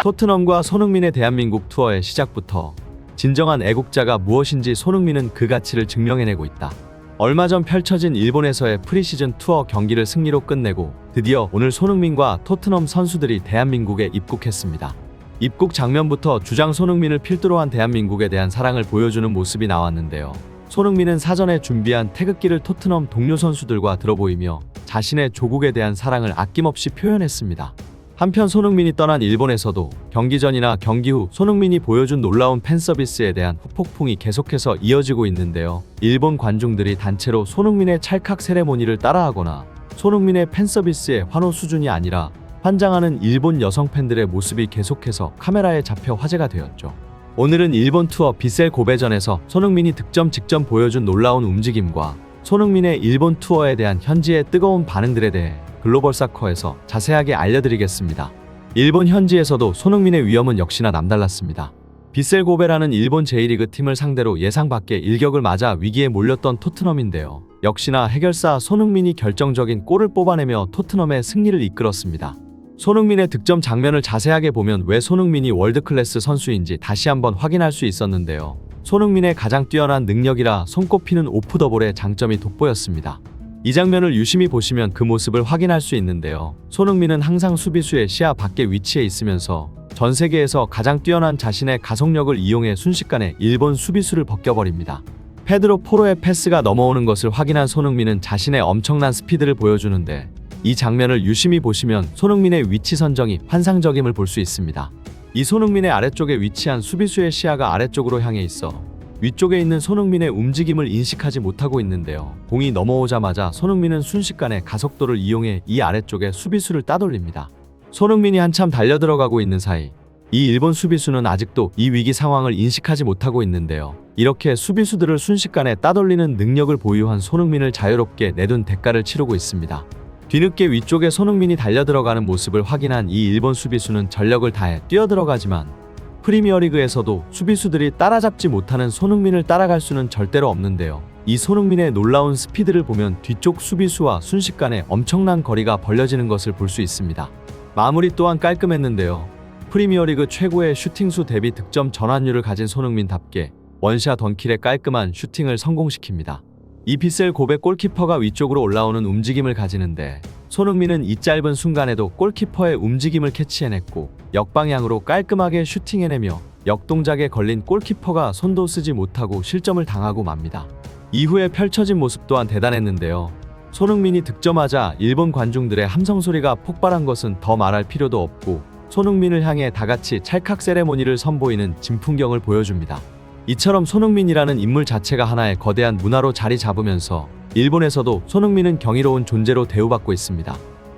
토트넘과 손흥민의 대한민국 투어의 시작부터 진정한 애국자가 무엇인지 손흥민은 그 가치를 증명해내고 있다. 얼마 전 펼쳐진 일본에서의 프리시즌 투어 경기를 승리로 끝내고 드디어 오늘 손흥민과 토트넘 선수들이 대한민국에 입국했습니다. 입국 장면부터 주장 손흥민을 필두로 한 대한민국에 대한 사랑을 보여주는 모습이 나왔는데요. 손흥민은 사전에 준비한 태극기를 토트넘 동료 선수들과 들어보이며 자신의 조국에 대한 사랑을 아낌없이 표현했습니다. 한편 손흥민이 떠난 일본에서도 경기 전이나 경기 후 손흥민이 보여준 놀라운 팬서비스에 대한 후폭풍이 계속해서 이어지고 있는데요. 일본 관중들이 단체로 손흥민의 찰칵 세레모니를 따라하거나 손흥민의 팬서비스의 환호 수준이 아니라 환장하는 일본 여성 팬들의 모습이 계속해서 카메라에 잡혀 화제가 되었죠. 오늘은 일본 투어 빗셀 고베전에서 손흥민이 득점 직전 보여준 놀라운 움직임과 손흥민의 일본 투어에 대한 현지의 뜨거운 반응들에 대해 글로벌사커에서 자세하게 알려드리겠습니다. 일본 현지에서도 손흥민의 위엄은 역시나 남달랐습니다. 빗셀 고베라는 일본 제1리그 팀을 상대로 예상 밖의 일격을 맞아 위기에 몰렸던 토트넘인데요. 역시나 해결사 손흥민이 결정적인 골을 뽑아내며 토트넘의 승리를 이끌었습니다. 손흥민의 득점 장면을 자세하게 보면 왜 손흥민이 월드클래스 선수인지 다시 한번 확인할 수 있었는데요. 손흥민의 가장 뛰어난 능력이라 손꼽히는 오프 더블의 장점이 돋보였습니다. 이 장면을 유심히 보시면 그 모습을 확인할 수 있는데요. 손흥민은 항상 수비수의 시야 밖에 위치해 있으면서 전 세계에서 가장 뛰어난 자신의 가속력을 이용해 순식간에 일본 수비수를 벗겨버립니다. 페드로 포로의 패스가 넘어오는 것을 확인한 손흥민은 자신의 엄청난 스피드를 보여주는데 이 장면을 유심히 보시면 손흥민의 위치 선정이 환상적임을 볼 수 있습니다. 이 손흥민의 아래쪽에 위치한 수비수의 시야가 아래쪽으로 향해 있어 위쪽에 있는 손흥민의 움직임을 인식하지 못하고 있는데요. 공이 넘어오자마자 손흥민은 순식간에 가속도를 이용해 이 아래쪽에 수비수를 따돌립니다. 손흥민이 한참 달려들어가고 있는 사이 이 일본 수비수는 아직도 이 위기 상황을 인식하지 못하고 있는데요. 이렇게 수비수들을 순식간에 따돌리는 능력을 보유한 손흥민을 자유롭게 내둔 대가를 치르고 있습니다. 뒤늦게 위쪽에 손흥민이 달려들어가는 모습을 확인한 이 일본 수비수는 전력을 다해 뛰어들어가지만 프리미어리그에서도 수비수들이 따라잡지 못하는 손흥민을 따라갈 수는 절대로 없는데요. 이 손흥민의 놀라운 스피드를 보면 뒤쪽 수비수와 순식간에 엄청난 거리가 벌려지는 것을 볼 수 있습니다. 마무리 또한 깔끔했는데요. 프리미어리그 최고의 슈팅수 대비 득점 전환율을 가진 손흥민답게 원샷 원킬의 깔끔한 슈팅을 성공시킵니다. 이 빗셀 고베 골키퍼가 위쪽으로 올라오는 움직임을 가지는데 손흥민은 이 짧은 순간에도 골키퍼의 움직임을 캐치해냈고 역방향으로 깔끔하게 슈팅해내며 역동작에 걸린 골키퍼가 손도 쓰지 못하고 실점을 당하고 맙니다. 이후에 펼쳐진 모습 또한 대단했는데요. 손흥민이 득점하자 일본 관중들의 함성 소리가 폭발한 것은 더 말할 필요도 없고 손흥민을 향해 다같이 찰칵 세레모니를 선보이는 진풍경을 보여줍니다. 이처럼 손흥민이라는 인물 자체가 하나의 거대한 문화로 자리 잡으면서 일본에서도 손흥민은 경이로운 존재로 대우받고 있습니다.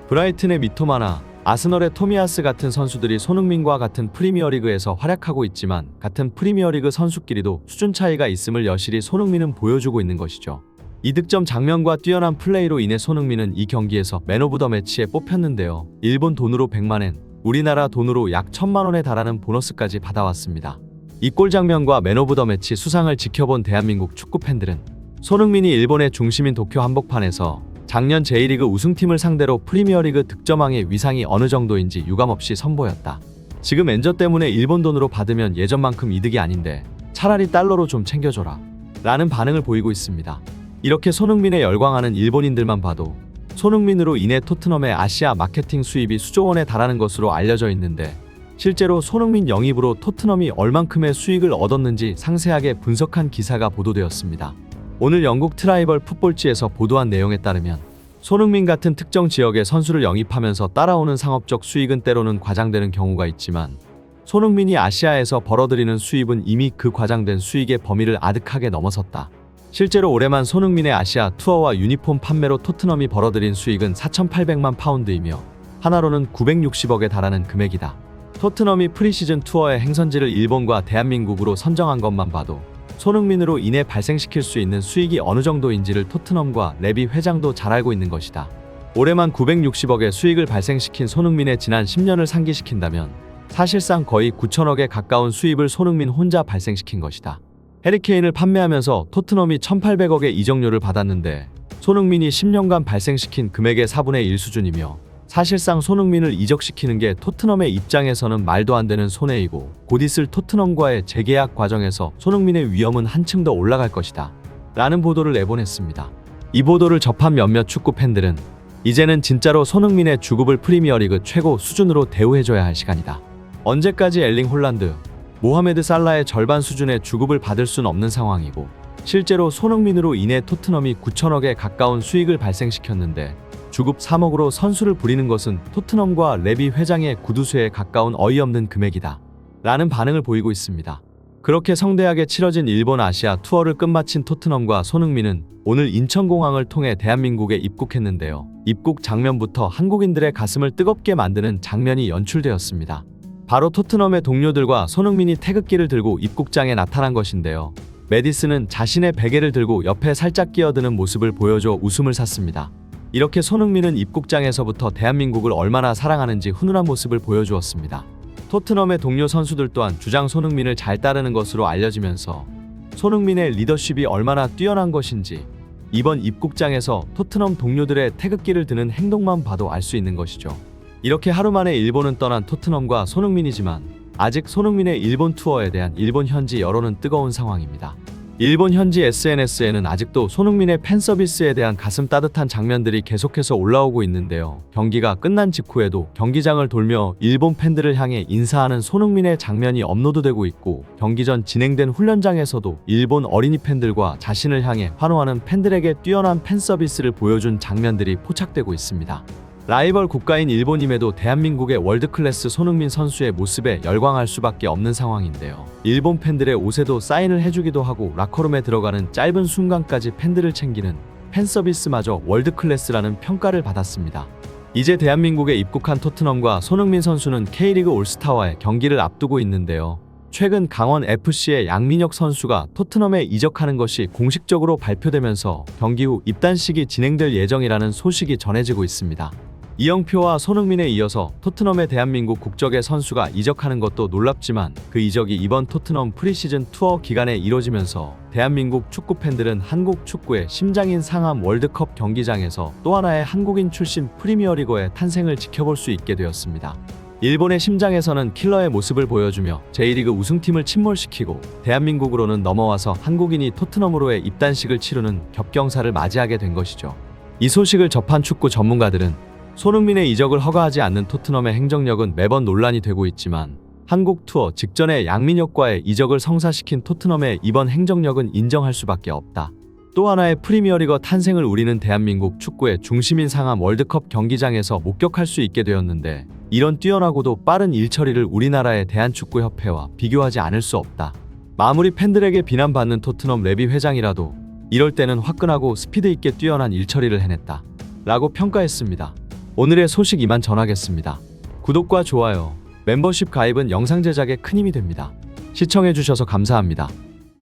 브라이튼의 미토마나 아스널의 토미야스 같은 선수들이 손흥민과 같은 프리미어리그에서 활약하고 있지만 같은 프리미어리그 선수끼리도 수준 차이가 있음을 여실히 손흥민은 보여주고 있는 것이죠. 이 득점 장면과 뛰어난 플레이로 인해 손흥민은 이 경기에서 맨 오브 더 매치에 뽑혔는데요. 일본 돈으로 100만엔, 우리나라 돈으로 약 1000만원에 달하는 보너스까지 받아왔습니다. 이 골 장면과 맨 오브 더 매치 수상을 지켜본 대한민국 축구 팬들은 손흥민이 일본의 중심인 도쿄 한복판에서 작년 제1리그 우승팀을 상대로 프리미어리그 득점왕의 위상이 어느 정도인지 유감없이 선보였다. 지금 엔저 때문에 일본 돈으로 받으면 예전만큼 이득이 아닌데 차라리 달러로 좀 챙겨줘라 라는 반응을 보이고 있습니다. 이렇게 손흥민에 열광하는 일본인들만 봐도 손흥민으로 인해 토트넘의 아시아 마케팅 수입이 수조 원에 달하는 것으로 알려져 있는데 실제로 손흥민 영입으로 토트넘이 얼만큼의 수익을 얻었는지 상세하게 분석한 기사가 보도되었습니다. 오늘 영국 트라이벌 풋볼지에서 보도한 내용에 따르면 손흥민 같은 특정 지역의 선수를 영입하면서 따라오는 상업적 수익은 때로는 과장되는 경우가 있지만 손흥민이 아시아에서 벌어들이는 수입은 이미 그 과장된 수익의 범위를 아득하게 넘어섰다. 실제로 올해만 손흥민의 아시아 투어와 유니폼 판매로 토트넘이 벌어들인 수익은 4,800만 파운드이며 하나로는 960억에 달하는 금액이다. 토트넘이 프리시즌 투어의 행선지를 일본과 대한민국으로 선정한 것만 봐도 손흥민으로 인해 발생시킬 수 있는 수익이 어느 정도인지를 토트넘과 레비 회장도 잘 알고 있는 것이다. 올해만 960억의 수익을 발생시킨 손흥민의 지난 10년을 상기시킨다면 사실상 거의 9천억에 가까운 수입을 손흥민 혼자 발생시킨 것이다. 해리케인을 판매하면서 토트넘이 1,800억의 이적료를 받았는데 손흥민이 10년간 발생시킨 금액의 4분의 1 수준이며 사실상 손흥민을 이적시키는 게 토트넘의 입장에서는 말도 안 되는 손해이고 곧 있을 토트넘과의 재계약 과정에서 손흥민의 위험은 한층 더 올라갈 것이다 라는 보도를 내보냈습니다. 이 보도를 접한 몇몇 축구 팬들은 이제는 진짜로 손흥민의 주급을 프리미어리그 최고 수준으로 대우해줘야 할 시간이다. 언제까지 엘링 홀란드, 모하메드 살라의 절반 수준의 주급을 받을 순 없는 상황이고 실제로 손흥민으로 인해 토트넘이 9천억에 가까운 수익을 발생시켰는데 주급 3억으로 선수를 부리는 것은 토트넘과 레비 회장의 구두쇠에 가까운 어이없는 금액이다 라는 반응을 보이고 있습니다. 그렇게 성대하게 치러진 일본 아시아 투어를 끝마친 토트넘과 손흥민은 오늘 인천공항을 통해 대한민국에 입국했는데요. 입국 장면부터 한국인들의 가슴을 뜨겁게 만드는 장면이 연출되었습니다. 바로 토트넘의 동료들과 손흥민이 태극기를 들고 입국장에 나타난 것인데요. 메디슨은 자신의 베개를 들고 옆에 살짝 끼어드는 모습을 보여줘 웃음을 샀습니다. 이렇게 손흥민은 입국장에서부터 대한민국을 얼마나 사랑하는지 훈훈한 모습을 보여주었습니다. 토트넘의 동료 선수들 또한 주장 손흥민을 잘 따르는 것으로 알려지면서 손흥민의 리더십이 얼마나 뛰어난 것인지 이번 입국장에서 토트넘 동료들의 태극기를 드는 행동만 봐도 알 수 있는 것이죠. 이렇게 하루 만에 일본은 떠난 토트넘과 손흥민이지만 아직 손흥민의 일본 투어에 대한 일본 현지 여론은 뜨거운 상황입니다. 일본 현지 SNS에는 아직도 손흥민의 팬서비스에 대한 가슴 따뜻한 장면들이 계속해서 올라오고 있는데요. 경기가 끝난 직후에도 경기장을 돌며 일본 팬들을 향해 인사하는 손흥민의 장면이 업로드되고 있고 경기 전 진행된 훈련장에서도 일본 어린이 팬들과 자신을 향해 환호하는 팬들에게 뛰어난 팬서비스를 보여준 장면들이 포착되고 있습니다. 라이벌 국가인 일본임에도 대한민국의 월드클래스 손흥민 선수의 모습에 열광할 수밖에 없는 상황인데요. 일본 팬들의 옷에도 사인을 해주기도 하고 라커룸에 들어가는 짧은 순간까지 팬들을 챙기는 팬서비스마저 월드클래스라는 평가를 받았습니다. 이제 대한민국에 입국한 토트넘과 손흥민 선수는 K리그 올스타와의 경기를 앞두고 있는데요. 최근 강원FC의 양민혁 선수가 토트넘에 이적하는 것이 공식적으로 발표되면서 경기 후 입단식이 진행될 예정이라는 소식이 전해지고 있습니다. 이영표와 손흥민에 이어서 토트넘에 대한민국 국적의 선수가 이적하는 것도 놀랍지만 그 이적이 이번 토트넘 프리시즌 투어 기간에 이뤄지면서 대한민국 축구 팬들은 한국 축구의 심장인 상암 월드컵 경기장에서 또 하나의 한국인 출신 프리미어리거의 탄생을 지켜볼 수 있게 되었습니다. 일본의 심장에서는 킬러의 모습을 보여주며 J리그 우승팀을 침몰시키고 대한민국으로는 넘어와서 한국인이 토트넘으로의 입단식을 치르는 겹경사를 맞이하게 된 것이죠. 이 소식을 접한 축구 전문가들은 손흥민의 이적을 허가하지 않는 토트넘의 행정력은 매번 논란이 되고 있지만 한국 투어 직전에 양민혁과의 이적을 성사시킨 토트넘의 이번 행정력은 인정할 수밖에 없다. 또 하나의 프리미어리거 탄생을 우리는 대한민국 축구의 중심인 상암 월드컵 경기장에서 목격할 수 있게 되었는데 이런 뛰어나고도 빠른 일처리를 우리나라의 대한축구협회와 비교하지 않을 수 없다. 아무리 팬들에게 비난받는 토트넘 레비 회장이라도 이럴 때는 화끈하고 스피드 있게 뛰어난 일처리를 해냈다 라고 평가했습니다. 오늘의 소식 이만 전하겠습니다. 구독과 좋아요, 멤버십 가입은 영상 제작에 큰 힘이 됩니다. 시청해주셔서 감사합니다.